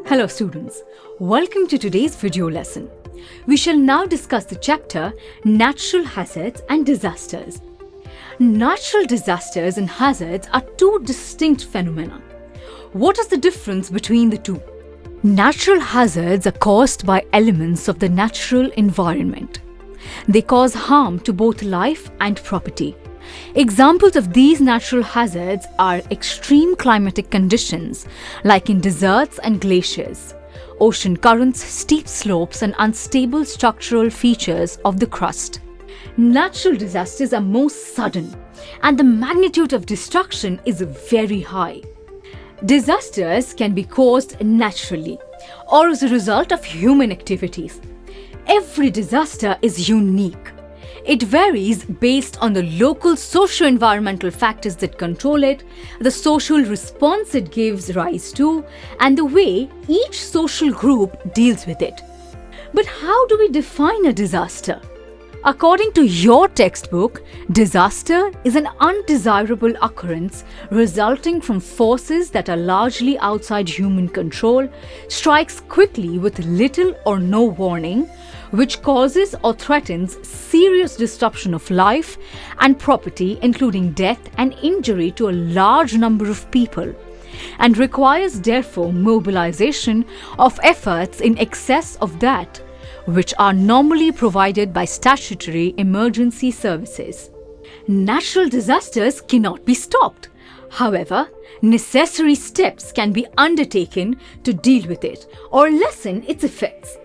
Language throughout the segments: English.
Hello students, welcome to today's video lesson. We shall now discuss the chapter Natural Hazards and Disasters. Natural disasters and hazards are two distinct phenomena. What is the difference between the two? Natural hazards are caused by elements of the natural environment. They cause harm to both life and property. Examples of these natural hazards are extreme climatic conditions, like in deserts and glaciers, ocean currents, steep slopes, and unstable structural features of the crust. Natural disasters are more sudden, and the magnitude of destruction is very high. Disasters can be caused naturally or as a result of human activities. Every disaster is unique. It varies based on the local socio-environmental factors that control it, the social response it gives rise to, and the way each social group deals with it. But how do we define a disaster? According to your textbook, disaster is an undesirable occurrence resulting from forces that are largely outside human control, strikes quickly with little or no warning, which causes or threatens serious disruption of life and property, including death and injury to a large number of people, and requires therefore mobilization of efforts in excess of that which are normally provided by statutory emergency services. Natural disasters cannot be stopped. However, necessary steps can be undertaken to deal with it or lessen its effects.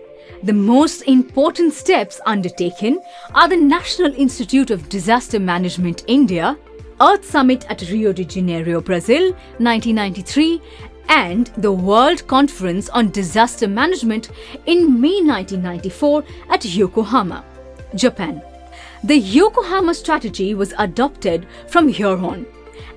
The most important steps undertaken are the National Institute of Disaster Management India, Earth Summit at Rio de Janeiro, Brazil, 1993, and the World Conference on Disaster Management in May 1994 at Yokohama, Japan. The Yokohama strategy was adopted from here on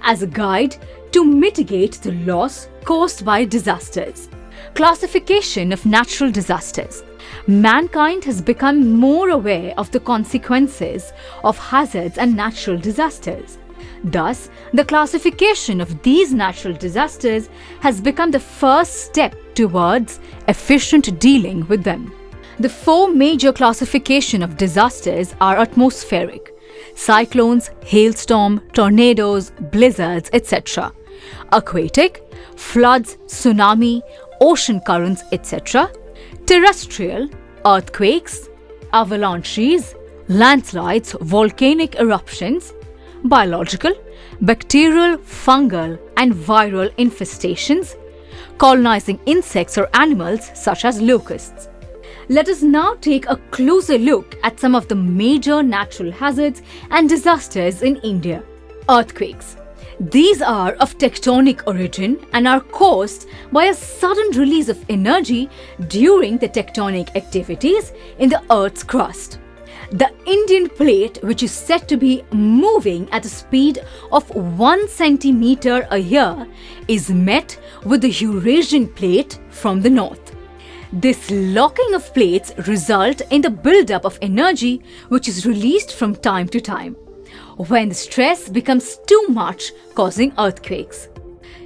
as a guide to mitigate the loss caused by disasters. Classification of natural disasters. Mankind has become more aware of the consequences of hazards and natural disasters. Thus, the classification of these natural disasters has become the first step towards efficient dealing with them. The four major classifications of disasters are atmospheric: cyclones, hailstorm, tornadoes, blizzards, etc. Aquatic: floods, tsunami, ocean currents, etc. Terrestrial: earthquakes, avalanches, landslides, volcanic eruptions. Biological: bacterial, fungal, and viral infestations, colonizing insects or animals such as locusts. Let us now take a closer look at some of the major natural hazards and disasters in India. Earthquakes. These are of tectonic origin and are caused by a sudden release of energy during the tectonic activities in the Earth's crust. The Indian plate, which is said to be moving at a speed of 1 centimeter a year, is met with the Eurasian plate from the north. This locking of plates results in the buildup of energy which is released from time to time, when the stress becomes too much, causing earthquakes.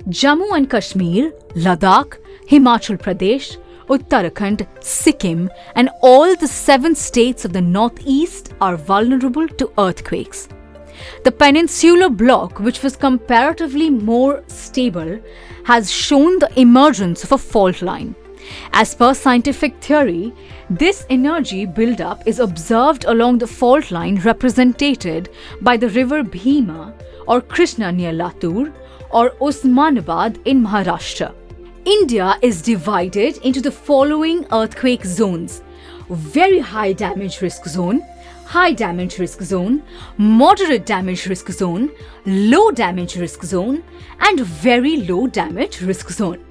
Jammu and Kashmir, Ladakh, Himachal Pradesh, Uttarakhand, Sikkim, and all the 7 states of the northeast are vulnerable to earthquakes. The peninsular block, which was comparatively more stable, has shown the emergence of a fault line. As per scientific theory, this energy buildup is observed along the fault line represented by the river Bhima or Krishna near Latur or Osmanabad in Maharashtra. India is divided into the following earthquake zones: very high damage risk zone, high damage risk zone, moderate damage risk zone, low damage risk zone, and very low damage risk zone.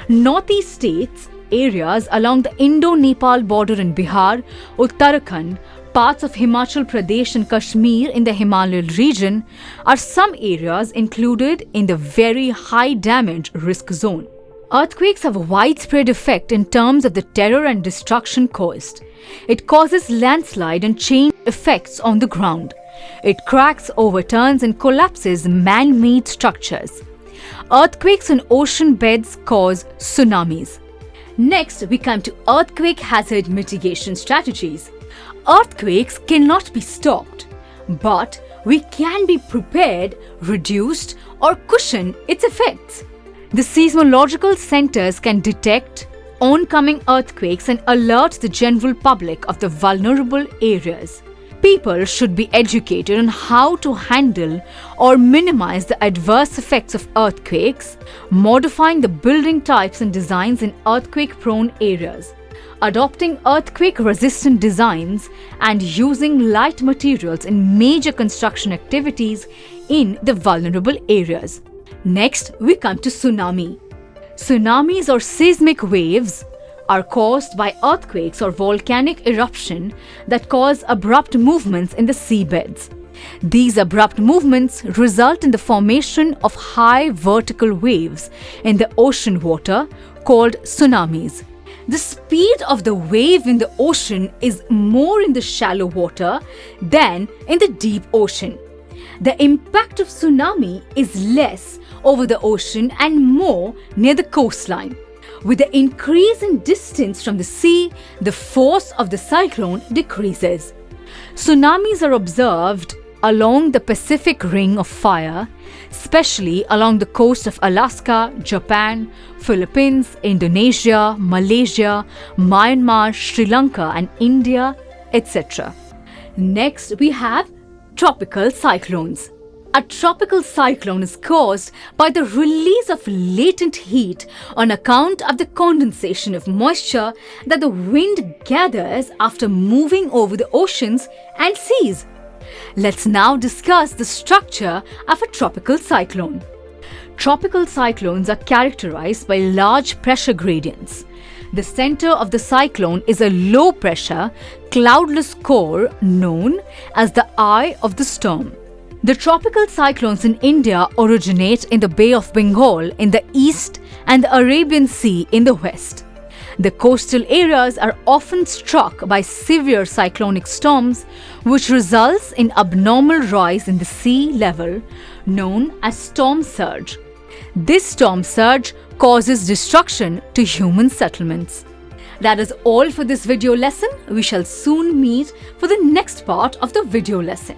Northeast states, areas along the Indo-Nepal border in Bihar, Uttarakhand, parts of Himachal Pradesh and Kashmir in the Himalayan region are some areas included in the very high damage risk zone. Earthquakes have a widespread effect in terms of the terror and destruction caused. It causes landslide and chain effects on the ground. It cracks, overturns, and collapses man-made structures. Earthquakes on ocean beds cause tsunamis. Next, we come to earthquake hazard mitigation strategies. Earthquakes cannot be stopped, but we can be prepared, reduced, or cushion its effects. The seismological centers can detect oncoming earthquakes and alert the general public of the vulnerable areas. People should be educated on how to handle or minimize the adverse effects of earthquakes, modifying the building types and designs in earthquake-prone areas, adopting earthquake-resistant designs, and using light materials in major construction activities in the vulnerable areas. Next, we come to tsunami. Tsunamis or seismic waves are caused by earthquakes or volcanic eruption that cause abrupt movements in the seabeds. These abrupt movements result in the formation of high vertical waves in the ocean water called tsunamis. The speed of the wave in the ocean is more in the shallow water than in the deep ocean. The impact of tsunami is less over the ocean and more near the coastline. With the increase in distance from the sea, the force of the cyclone decreases. Tsunamis are observed along the Pacific Ring of Fire, especially along the coast of Alaska, Japan, Philippines, Indonesia, Malaysia, Myanmar, Sri Lanka, and India, etc. Next, we have tropical cyclones. A tropical cyclone is caused by the release of latent heat on account of the condensation of moisture that the wind gathers after moving over the oceans and seas. Let's now discuss the structure of a tropical cyclone. Tropical cyclones are characterized by large pressure gradients. The center of the cyclone is a low-pressure, cloudless core known as the eye of the storm. The tropical cyclones in India originate in the Bay of Bengal in the east and the Arabian Sea in the west. The coastal areas are often struck by severe cyclonic storms, which results in abnormal rise in the sea level, known as storm surge. This storm surge causes destruction to human settlements. That is all for this video lesson. We shall soon meet for the next part of the video lesson.